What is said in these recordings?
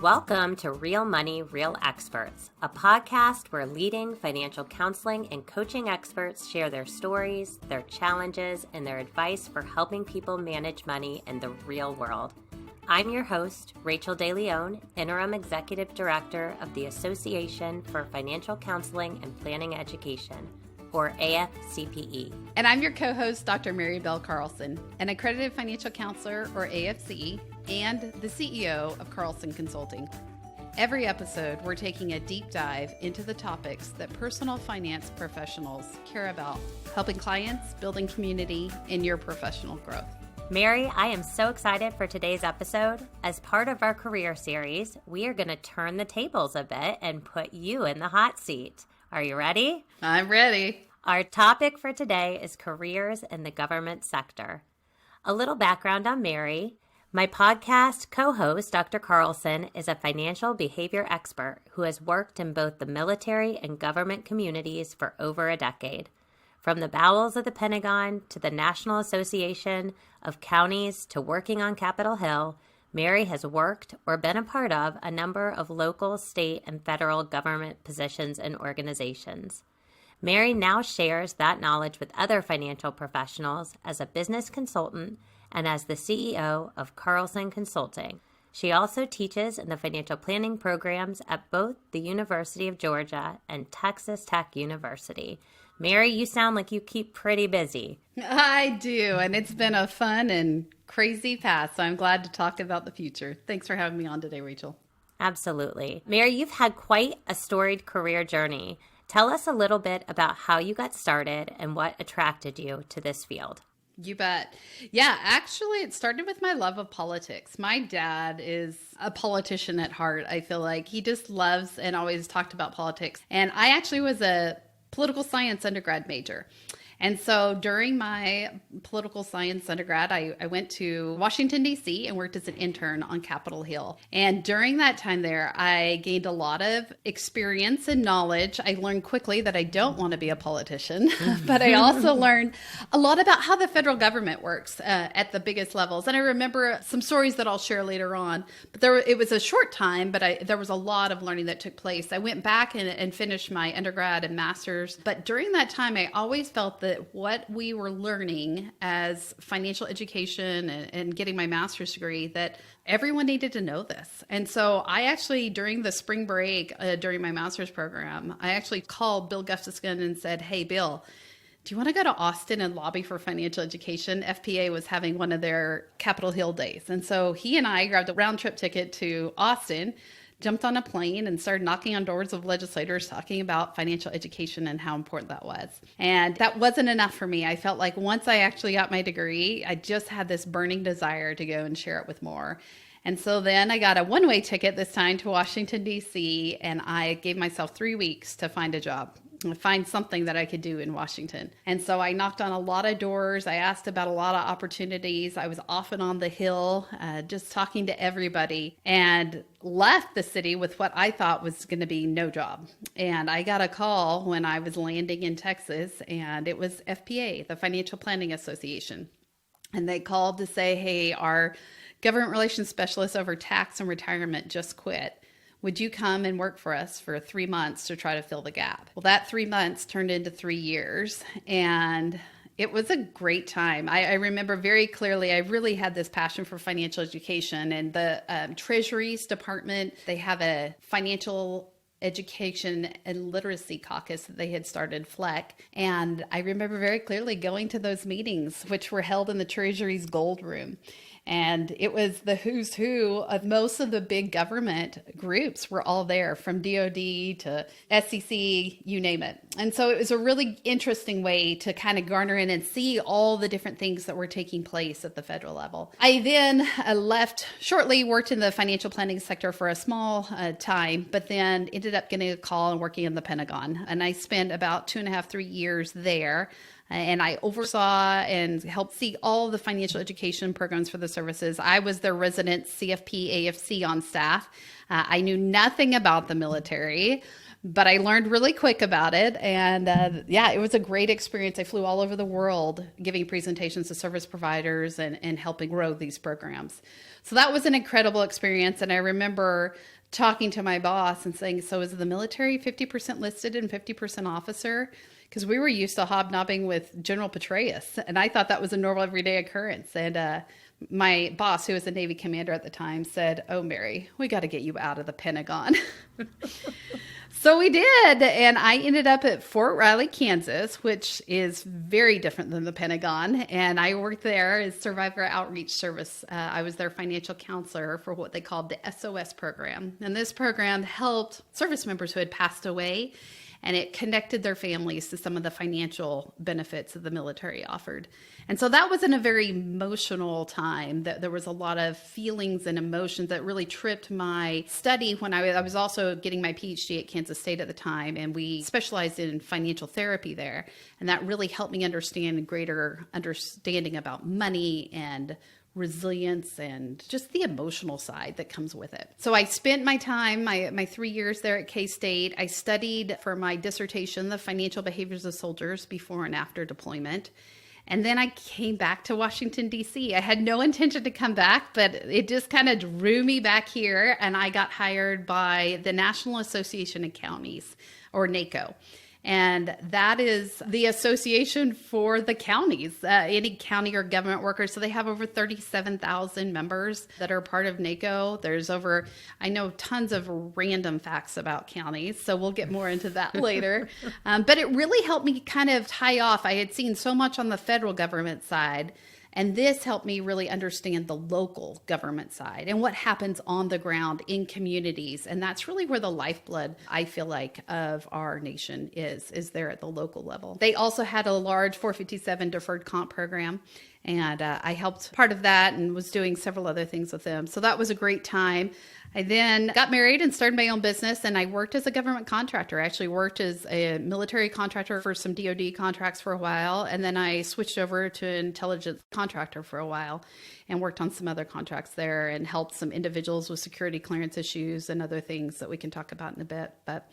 Welcome to Real Money, Real Experts, a podcast where leading financial counseling and coaching experts share their stories, their challenges, and their advice for helping people manage money in the real world. I'm your host, Rachael DeLeon, Interim Executive Director of the Association for Financial Counseling and Planning Education, or AFCPE. And I'm your co-host, Dr. Mary Bell Carlson, an accredited financial counselor, or AFC, and the CEO of Carlson Consulting. Every episode, we're taking a deep dive into the topics that personal finance professionals care about, helping clients, building community, and your professional growth. Mary, I am so excited for today's episode. As part of our career series, we are going to turn the tables a bit and put you in the hot seat. Are you ready? I'm ready. Our topic for today is careers in the government sector. A little background on Mary. My podcast co-host, Dr. Carlson, is a financial behavior expert who has worked in both the military and government communities for over a decade. From the bowels of the Pentagon to the National Association of Counties to working on Capitol Hill, Mary has worked or been a part of a number of local, state, and federal government positions and organizations. Mary now shares that knowledge with other financial professionals as a business consultant and as the CEO of Carlson Consulting. She also teaches in the financial planning programs at both the University of Georgia and Texas Tech University. Mary, you sound like you keep pretty busy. I do, and it's been a fun and crazy past, so I'm glad to talk about the future. Thanks for having me on today, Rachael. Absolutely. Mary, you've had quite a storied career journey. Tell us a little bit about how you got started and what attracted you to this field. You bet. Yeah, actually, it started with my love of politics. My dad is a politician at heart. I feel like he just loves and always talked about politics. And I actually was a political science undergrad major. And so during my political science undergrad, I went to Washington, D.C. and worked as an intern on Capitol Hill. And during that time there, I gained a lot of experience and knowledge. I learned quickly that I don't want to be a politician, but I also learned a lot about how the federal government works at the biggest levels. And I remember some stories that I'll share later on. But it was a short time, but there was a lot of learning that took place. I went back and finished my undergrad and master's. But during that time, I always felt that what we were learning as financial education and getting my master's degree, that everyone needed to know this. And so I actually, during the spring break, during my master's program, I actually called Bill Gustafson and said, "Hey, Bill, do you want to go to Austin and lobby for financial education?" FPA was having one of their Capitol Hill days. And so he and I grabbed a round trip ticket to Austin, jumped on a plane and started knocking on doors of legislators talking about financial education and how important that was. And that wasn't enough for me. I felt like once I actually got my degree, I just had this burning desire to go and share it with more. And so then I got a one-way ticket this time to Washington, D.C., and I gave myself 3 weeks to find a job, find something that I could do in Washington. And so I knocked on a lot of doors. I asked about a lot of opportunities. I was often on the Hill, just talking to everybody, and left the city with what I thought was going to be no job. And I got a call when I was landing in Texas, and it was FPA, the Financial Planning Association. And they called to say, "Hey, our government relations specialist over tax and retirement just quit. Would you come and work for us for 3 months to try to fill the gap?" Well, that 3 months turned into 3 years, and it was a great time. I remember very clearly, I really had this passion for financial education, and the Treasury's department, they have a financial education and literacy caucus that they had started, FLEC. And I remember very clearly going to those meetings, which were held in the Treasury's Gold Room. And it was the who's who of most of the big government groups were all there, from DOD to SEC, you name it. And so it was a really interesting way to kind of garner in and see all the different things that were taking place at the federal level. I then left shortly, worked in the financial planning sector for a small time, but then ended up getting a call and working in the Pentagon. And I spent about 2.5, 3 years there. and I oversaw and helped see all the financial education programs for the services. I was their resident CFP AFC on staff. I knew nothing about the military, but I learned really quick about it. And it was a great experience. I flew all over the world giving presentations to service providers and helping grow these programs. So that was an incredible experience. And I remember talking to my boss and saying, so is the military 50% listed and 50% officer? Because we were used to hobnobbing with General Petraeus. And I thought that was a normal everyday occurrence. And my boss, who was a Navy commander at the time, said, oh, Mary, we got to get you out of the Pentagon. So we did. And I ended up at Fort Riley, Kansas, which is very different than the Pentagon. And I worked there as Survivor Outreach Service. I was their financial counselor for what they called the SOS program. And this program helped service members who had passed away, and it connected their families to some of the financial benefits that the military offered. And so that was in a very emotional time. That there was a lot of feelings and emotions that really tripped my study when I was also getting my PhD at Kansas State at the time, and we specialized in financial therapy there. And that really helped me understand a greater understanding about money and resilience and just the emotional side that comes with it. So I spent my time, my 3 years there at K-State. I studied for my dissertation, the financial behaviors of soldiers before and after deployment. And then I came back to Washington, D.C. I had no intention to come back, but it just kind of drew me back here. And I got hired by the National Association of Counties, or NACO. And that is the association for the counties, any county or government workers. So they have over 37,000 members that are part of NACO. There's I know tons of random facts about counties, so we'll get more into that later. But it really helped me kind of tie off. I had seen so much on the federal government side, and this helped me really understand the local government side and what happens on the ground in communities. And that's really where the lifeblood, I feel like, of our nation is there at the local level. They also had a large 457 deferred comp program. And I helped part of that and was doing several other things with them. So that was a great time. I then got married and started my own business, and I worked as a government contractor. I actually worked as a military contractor for some DoD contracts for a while, and then I switched over to an intelligence contractor for a while and worked on some other contracts there and helped some individuals with security clearance issues and other things that we can talk about in a bit. But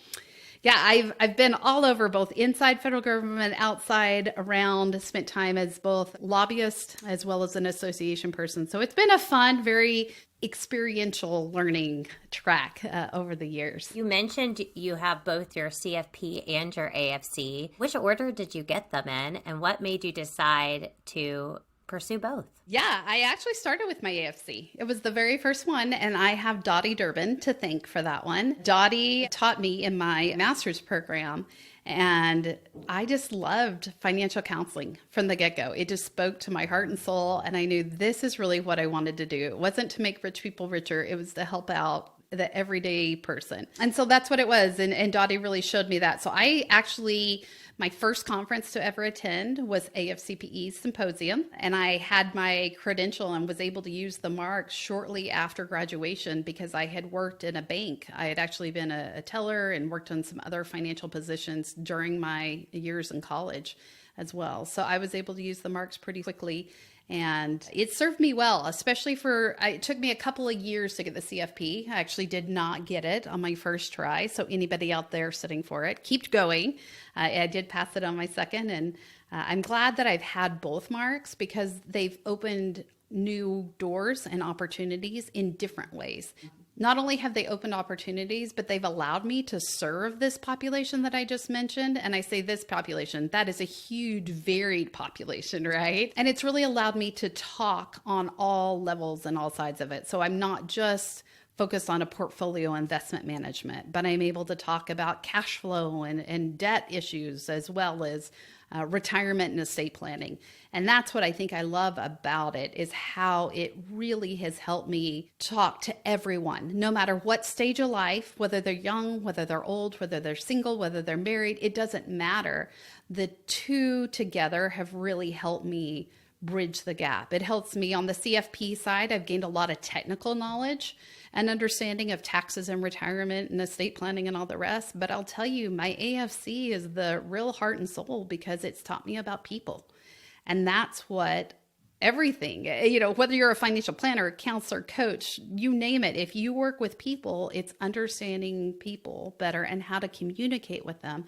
yeah, I've been all over, both inside federal government, outside, around, spent time as both lobbyist as well as an association person. So it's been a fun, very experiential learning track over the years. You mentioned you have both your CFP and your AFC. Which order did you get them in, and what made you decide to pursue both? Yeah, I actually started with my AFC. It was the very first one, and I have Dottie Durbin to thank for that one. Dottie taught me in my master's program, and I just loved financial counseling from the get-go. It just spoke to my heart and soul, and I knew this is really what I wanted to do. It wasn't to make rich people richer. It was to help out the everyday person. And so that's what it was. And Dottie really showed me that. So my first conference to ever attend was AFCPE's symposium. And I had my credential and was able to use the marks shortly after graduation because I had worked in a bank. I had actually been a teller and worked on some other financial positions during my years in college as well. So I was able to use the marks pretty quickly. And it served me well, especially it took me a couple of years to get the CFP. I actually did not get it on my first try. So anybody out there sitting for it, keep going. I did pass it on my second. And I'm glad that I've had both marks because they've opened new doors and opportunities in different ways. Not only have they opened opportunities, but they've allowed me to serve this population that I just mentioned. And I say this population, that is a huge, varied population, right? And it's really allowed me to talk on all levels and all sides of it. So I'm not just focused on a portfolio investment management, but I'm able to talk about cash flow and debt issues as well as retirement and estate planning. And that's what I think I love about it, is how it really has helped me talk to everyone, no matter what stage of life, whether they're young, whether they're old, whether they're single, whether they're married, it doesn't matter. The two together have really helped me bridge the gap. It helps me on the CFP side. I've gained a lot of technical knowledge and understanding of taxes and retirement and estate planning and all the rest. But I'll tell you, my AFC is the real heart and soul because it's taught me about people. And that's what everything, whether you're a financial planner, counselor, coach, you name it. If you work with people, it's understanding people better and how to communicate with them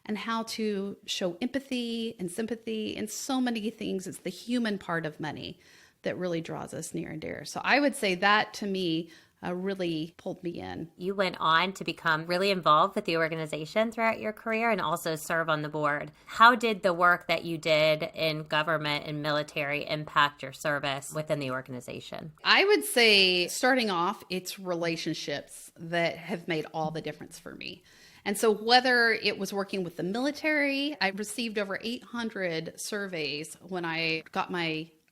and how to show empathy and sympathy and so many things. It's the human part of money that really draws us near and dear. So I would say that to me really pulled me in. You went on to become really involved with the organization throughout your career and also serve on the board. How did the work that you did in government and military impact your service within the organization? I would say starting off, it's relationships that have made all the difference for me. And so whether it was working with the military, I received over 800 surveys when I got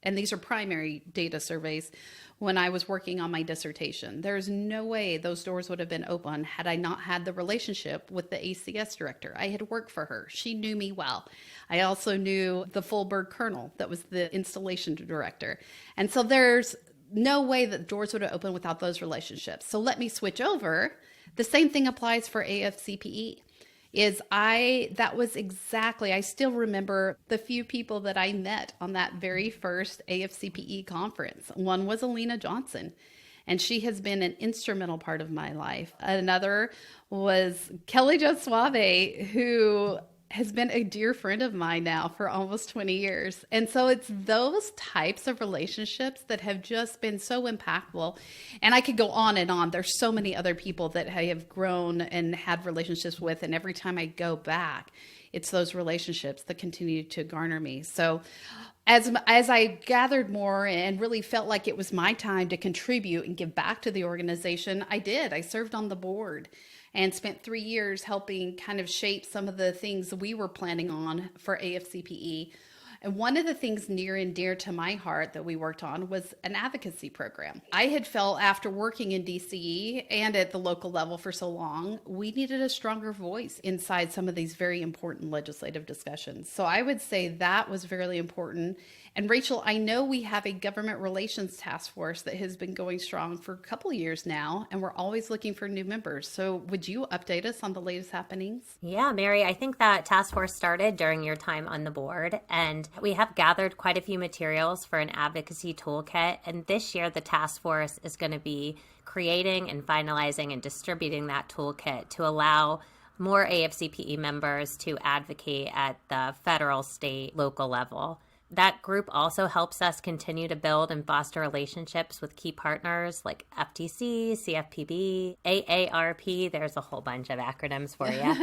and these are primary data surveys, when I was working on my dissertation. There's no way those doors would have been open had I not had the relationship with the ACS director. I had worked for her. She knew me well. I also knew the Fulberg colonel that was the installation director. And so there's no way that doors would have opened without those relationships. So let me switch over. The same thing applies for AFCPE. I still remember the few people that I met on that very first AFCPE conference. One was Alina Johnson, and she has been an instrumental part of my life. Another was Kelly Jo Suave, who has been a dear friend of mine now for almost 20 years. And so it's those types of relationships that have just been so impactful. And I could go on and on. There's so many other people that I have grown and had relationships with. And every time I go back, it's those relationships that continue to garner me. So as I gathered more and really felt like it was my time to contribute and give back to the organization, I did. I served on the board and spent 3 years helping kind of shape some of the things we were planning on for AFCPE. And one of the things near and dear to my heart that we worked on was an advocacy program. I had felt after working in DC and at the local level for so long, we needed a stronger voice inside some of these very important legislative discussions. So I would say that was very important. And Rachael, I know we have a government relations task force that has been going strong for a couple of years now, and we're always looking for new members. So would you update us on the latest happenings? Yeah, Mary, I think that task force started during your time on the board, and we have gathered quite a few materials for an advocacy toolkit. And this year, the task force is going to be creating and finalizing and distributing that toolkit to allow more AFCPE members to advocate at the federal, state, local level. That group also helps us continue to build and foster relationships with key partners like FTC, CFPB, AARP. There's a whole bunch of acronyms for you.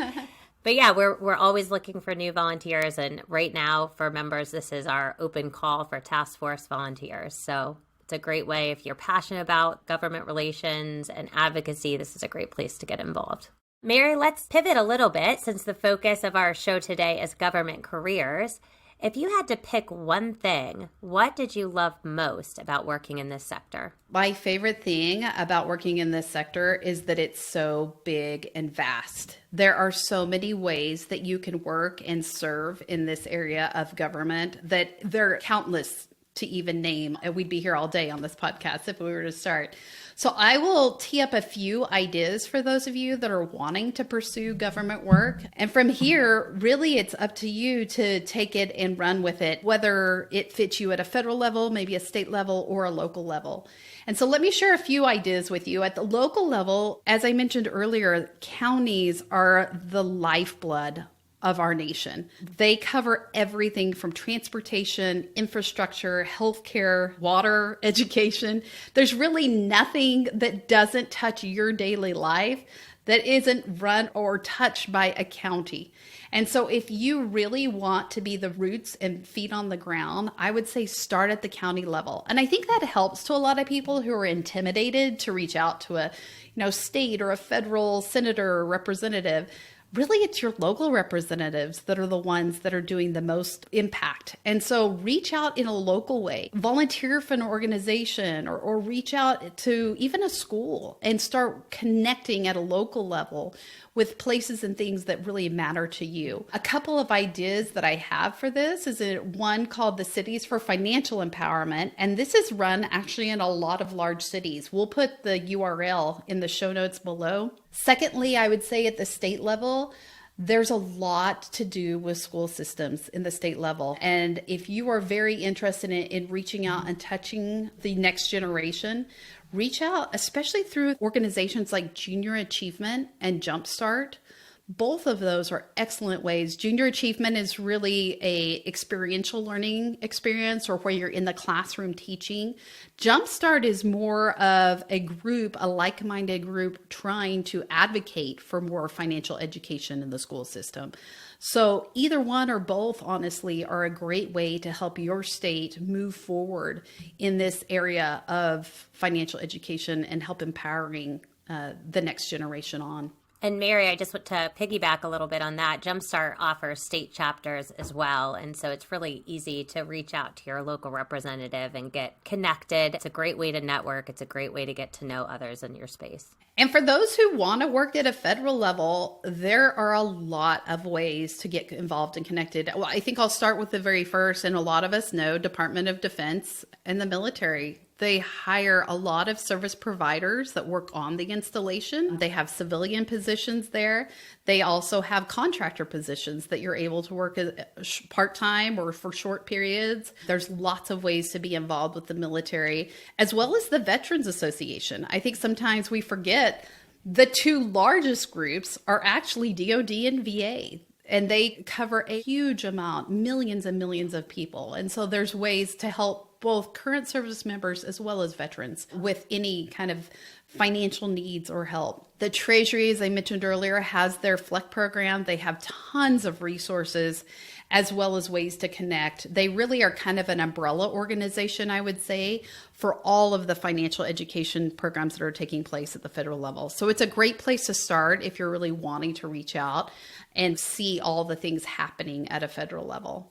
But yeah, we're always looking for new volunteers. And right now for members, this is our open call for task force volunteers. So it's a great way if you're passionate about government relations and advocacy, this is a great place to get involved. Mary, let's pivot a little bit since the focus of our show today is government careers. If you had to pick one thing, what did you love most about working in this sector? My favorite thing about working in this sector is that it's so big and vast. There are so many ways that you can work and serve in this area of government that there are countless to even name. And we'd be here all day on this podcast if we were to start. So I will tee up a few ideas for those of you that are wanting to pursue government work. And from here, really, it's up to you to take it and run with it, whether it fits you at a federal level, maybe a state level, or a local level. And so let me share a few ideas with you. At the local level, as I mentioned earlier, counties are the lifeblood of our nation. They cover everything from transportation, infrastructure, healthcare, water, education. There's really nothing that doesn't touch your daily life that isn't run or touched by a county. And so if you really want to be the roots and feet on the ground, I would say start at the county level. And I think that helps to a lot of people who are intimidated to reach out to a state or a federal senator or representative. really it's your local representatives that are the ones that are doing the most impact. And so reach out in a local way, volunteer for an organization or reach out to even a school and start connecting at a local level with places and things that really matter to you. A couple of ideas that I have for this is one called the Cities for Financial Empowerment. And this is run actually in a lot of large cities. We'll put the URL in the show notes below. Secondly, I would say at the state level, there's a lot to do with school systems in the state level. And if you are very interested in reaching out and touching the next generation, reach out, especially through organizations like Junior Achievement and Jumpstart. Both of those are excellent ways. Junior Achievement is really a experiential learning experience or where you're in the classroom teaching. Jumpstart is more of a group, a like-minded group trying to advocate for more financial education in the school system. So either one or both, honestly, are a great way to help your state move forward in this area of financial education and help empowering the next generation on. And Mary, I just want to piggyback a little bit on that. Jumpstart offers state chapters as well. And so it's really easy to reach out to your local representative and get connected. It's a great way to network. It's a great way to get to know others in your space. And for those who want to work at a federal level, there are a lot of ways to get involved and connected. Well, I think I'll start with the very first, and a lot of us know Department of Defense and the military. They hire a lot of service providers that work on the installation. They have civilian positions there. They also have contractor positions that you're able to work part-time or for short periods. There's lots of ways to be involved with the military, as well as the Veterans Association. I think sometimes we forget the two largest groups are actually DOD and VA. And they cover a huge amount, millions and millions of people. And so there's ways to help both current service members as well as veterans with any kind of financial needs or help. The Treasury, as I mentioned earlier, has their FLEC program. They have tons of resources as well as ways to connect. They really are kind of an umbrella organization, I would say, for all of the financial education programs that are taking place at the federal level. So it's a great place to start if you're really wanting to reach out and see all the things happening at a federal level.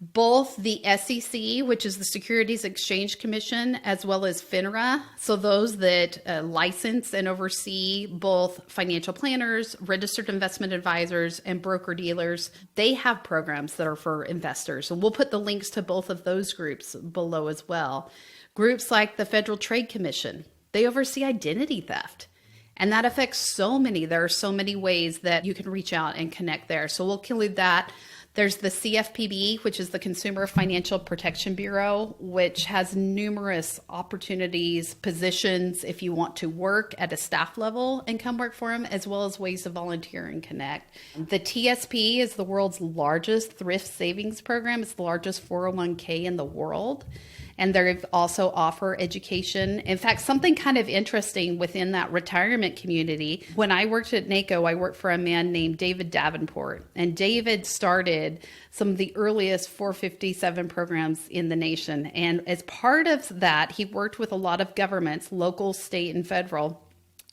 Both the SEC, which is the Securities Exchange Commission, as well as FINRA, so those that license and oversee both financial planners, registered investment advisors, and broker-dealers, they have programs that are for investors. And we'll put the links to both of those groups below as well. Groups like the Federal Trade Commission, they oversee identity theft. And that affects so many. There are so many ways that you can reach out and connect there. So we'll include that. There's the CFPB, which is the Consumer Financial Protection Bureau, which has numerous opportunities, positions if you want to work at a staff level and come work for them, as well as ways to volunteer and connect. The TSP is the world's largest thrift savings program. It's the largest 401k in the world. And they also offer education. In fact, something kind of interesting within that retirement community. When I worked at NACO, I worked for a man named David Davenport. And David started some of the earliest 457 programs in the nation. And as part of that, he worked with a lot of governments, local, state, and federal,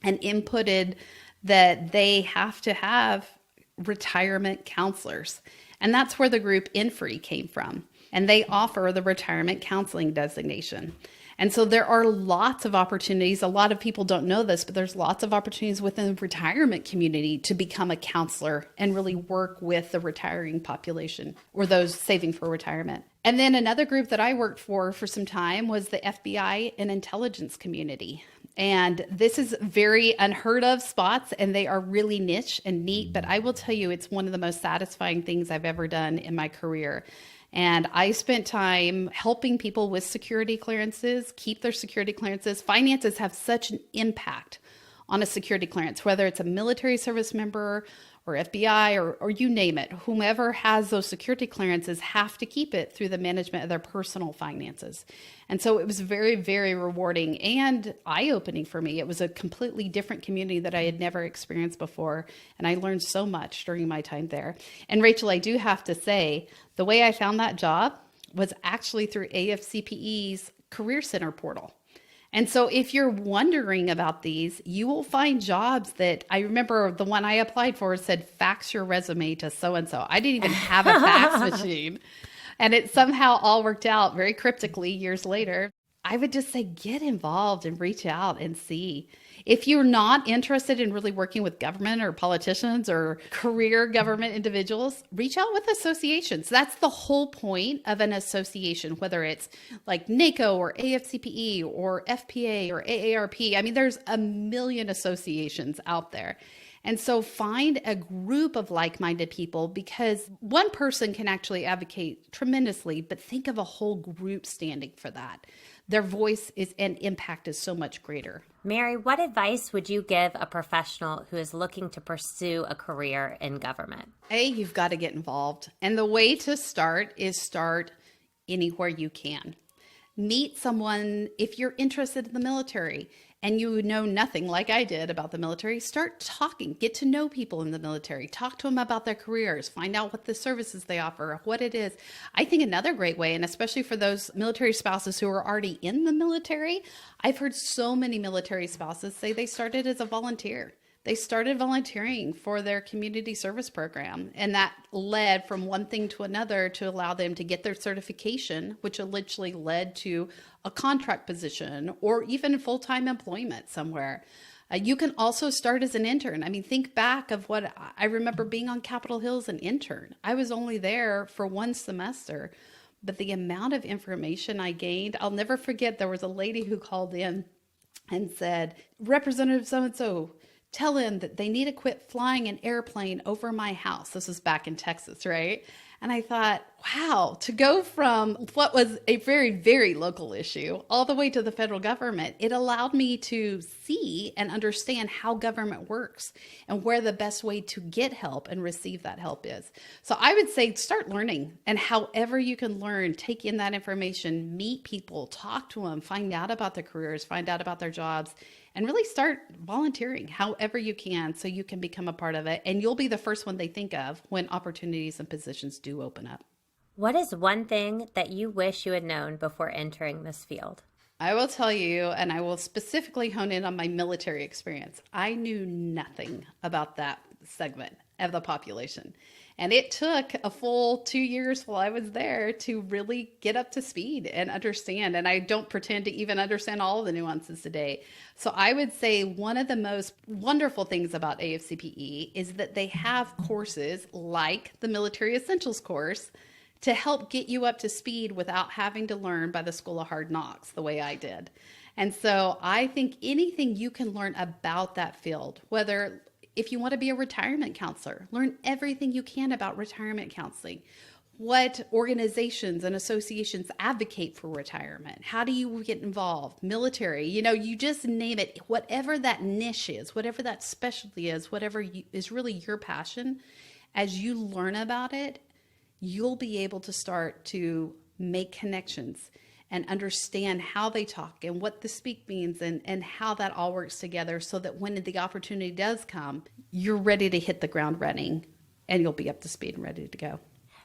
and inputted that they have to have retirement counselors. And that's where the group INFRE came from. And they offer the retirement counseling designation. And so there are lots of opportunities. A lot of people don't know this, but there's lots of opportunities within the retirement community to become a counselor and really work with the retiring population or those saving for retirement. And then another group that I worked for some time was the FBI and intelligence community. And this is very unheard of spots, and they are really niche and neat. But I will tell you, it's one of the most satisfying things I've ever done in my career. And I spent time helping people with security clearances, keep their security clearances. Finances have such an impact on a security clearance, whether it's a military service member or FBI or you name it. Whomever has those security clearances have to keep it through the management of their personal finances. And so it was very, very rewarding and eye-opening for me. It was a completely different community that I had never experienced before. And I learned so much during my time there. And Rachael, I do have to say, the way I found that job was actually through AFCPE's Career Center portal. And so if you're wondering about these, you will find jobs that I remember the one I applied for said, fax your resume to so-and-so. I didn't even have a fax machine. And it somehow all worked out very cryptically years later. I would just say, get involved and reach out and see. If you're not interested in really working with government or politicians or career government individuals, reach out with associations. That's the whole point of an association, whether it's like NACO or AFCPE or FPA or AARP. I mean, there's a million associations out there. And so find a group of like-minded people, because one person can actually advocate tremendously, but think of a whole group standing for that. Their voice is and impact is so much greater. Mary, what advice would you give a professional who is looking to pursue a career in government? You've got to get involved. And the way to start is start anywhere you can. Meet someone. If you're interested in the military and you know nothing like I did about the military, start talking, get to know people in the military, talk to them about their careers, find out what the services they offer, what it is. I think another great way, and especially for those military spouses who are already in the military, I've heard so many military spouses say they started as a volunteer. They started volunteering for their community service program, and that led from one thing to another to allow them to get their certification, which eventually led to a contract position or even full-time employment somewhere. You can also start as an intern. I mean, think back of what I remember being on Capitol Hill as an intern. I was only there for one semester, but the amount of information I gained, I'll never forget. There was a lady who called in and said, Representative so-and-so, tell him that they need to quit flying an airplane over my house. This was back in Texas, right? And I thought, wow, to go from what was a very, very local issue all the way to the federal government, it allowed me to see and understand how government works and where the best way to get help and receive that help is. So I would say start learning, and however you can learn, take in that information, meet people, talk to them, find out about their careers, find out about their jobs, and really start volunteering however you can so you can become a part of it. And you'll be the first one they think of when opportunities and positions do open up. What is one thing that you wish you had known before entering this field? I will tell you, and I will specifically hone in on my military experience. I knew nothing about that segment of the population. And it took a full 2 years while I was there to really get up to speed and understand. And I don't pretend to even understand all of the nuances today. So I would say one of the most wonderful things about AFCPE is that they have courses like the Military Essentials course to help get you up to speed without having to learn by the School of Hard Knocks the way I did. And so I think anything you can learn about that field, whether if you want to be a retirement counselor, learn everything you can about retirement counseling. What organizations and associations advocate for retirement? How do you get involved? Military, you just name it. Whatever that niche is, whatever that specialty is, whatever is really your passion, as you learn about it, you'll be able to start to make connections and understand how they talk and what the speak means and how that all works together so that when the opportunity does come, you're ready to hit the ground running and you'll be up to speed and ready to go.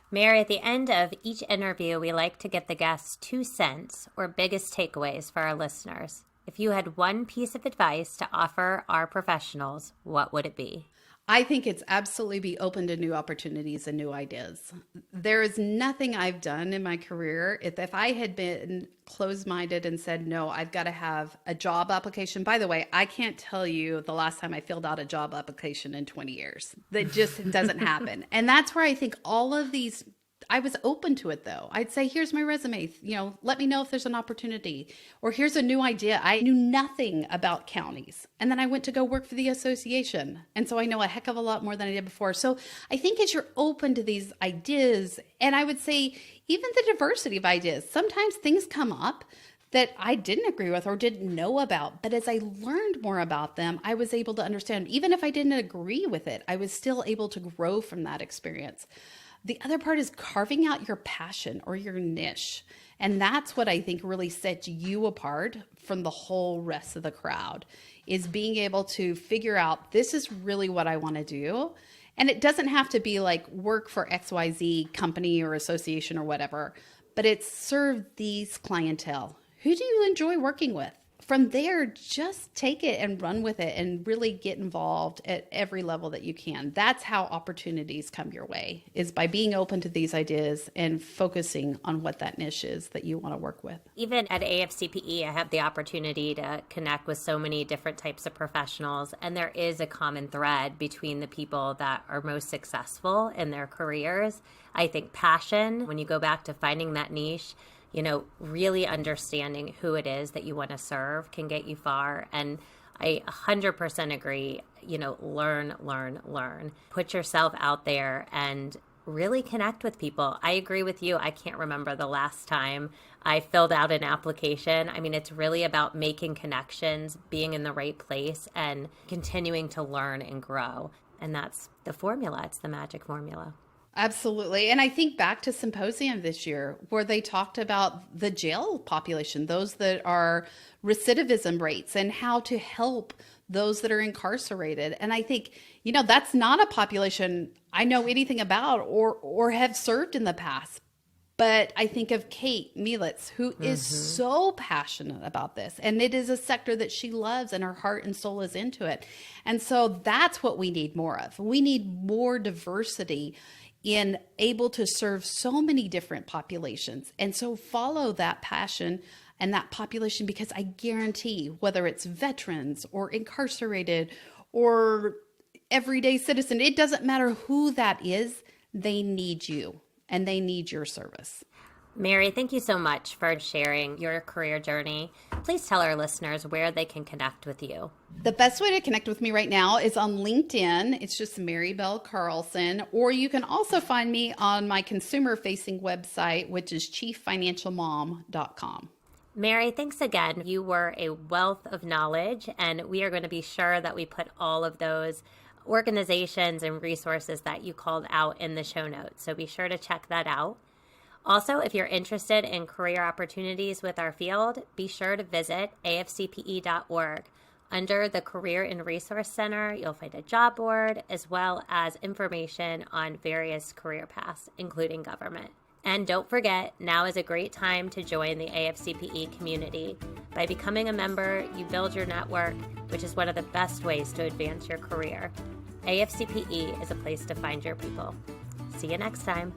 Mary, at the end of each interview, we like to get the guests 2 cents or biggest takeaways for our listeners. If you had one piece of advice to offer our professionals, what would it be? I think it's absolutely be open to new opportunities and new ideas. There is nothing I've done in my career. If I had been closed-minded and said, no, I've got to have a job application. By the way, I can't tell you the last time I filled out a job application in 20 years. That just doesn't happen. And that's where I think all of these, I was open to it though. I'd say, here's my resume, let me know if there's an opportunity, or here's a new idea. I knew nothing about counties. And then I went to go work for the association. And so I know a heck of a lot more than I did before. So I think as you're open to these ideas, and I would say even the diversity of ideas, sometimes things come up that I didn't agree with or didn't know about. But as I learned more about them, I was able to understand, even if I didn't agree with it, I was still able to grow from that experience. The other part is carving out your passion or your niche. And that's what I think really sets you apart from the whole rest of the crowd, is being able to figure out, this is really what I want to do. And it doesn't have to be like work for XYZ company or association or whatever, but it's serve these clientele. Who do you enjoy working with? from there, just take it and run with it and really get involved at every level that you can. That's how opportunities come your way, is by being open to these ideas and focusing on what that niche is that you want to work with. Even at AFCPE, I have the opportunity to connect with so many different types of professionals, and there is a common thread between the people that are most successful in their careers. I think passion, when you go back to finding that niche, really understanding who it is that you want to serve can get you far. And I 100% agree, learn. Put yourself out there and really connect with people. I agree with you. I can't remember the last time I filled out an application. I mean, it's really about making connections, being in the right place, and continuing to learn and grow. And that's the formula. It's the magic formula. Absolutely. And I think back to Symposium this year where they talked about the jail population, those that are recidivism rates, and how to help those that are incarcerated. And I think, that's not a population I know anything about or have served in the past. But I think of Kate Mielitz, who is so passionate about this. And it is a sector that she loves and her heart and soul is into it. And so that's what we need more of. We need more diversity in able to serve so many different populations. And so follow that passion and that population, because I guarantee whether it's veterans or incarcerated or everyday citizen, it doesn't matter who that is, they need you and they need your service. Mary, thank you so much for sharing your career journey. Please tell our listeners where they can connect with you. The best way to connect with me right now is on LinkedIn. It's just Mary Bell Carlson. Or you can also find me on my consumer-facing website, which is chieffinancialmom.com. Mary, thanks again. You were a wealth of knowledge, and we are going to be sure that we put all of those organizations and resources that you called out in the show notes. So be sure to check that out. Also, if you're interested in career opportunities with our field, be sure to visit afcpe.org. Under the Career and Resource Center, you'll find a job board as well as information on various career paths, including government. And don't forget, now is a great time to join the AFCPE community. By becoming a member, you build your network, which is one of the best ways to advance your career. AFCPE is a place to find your people. See you next time.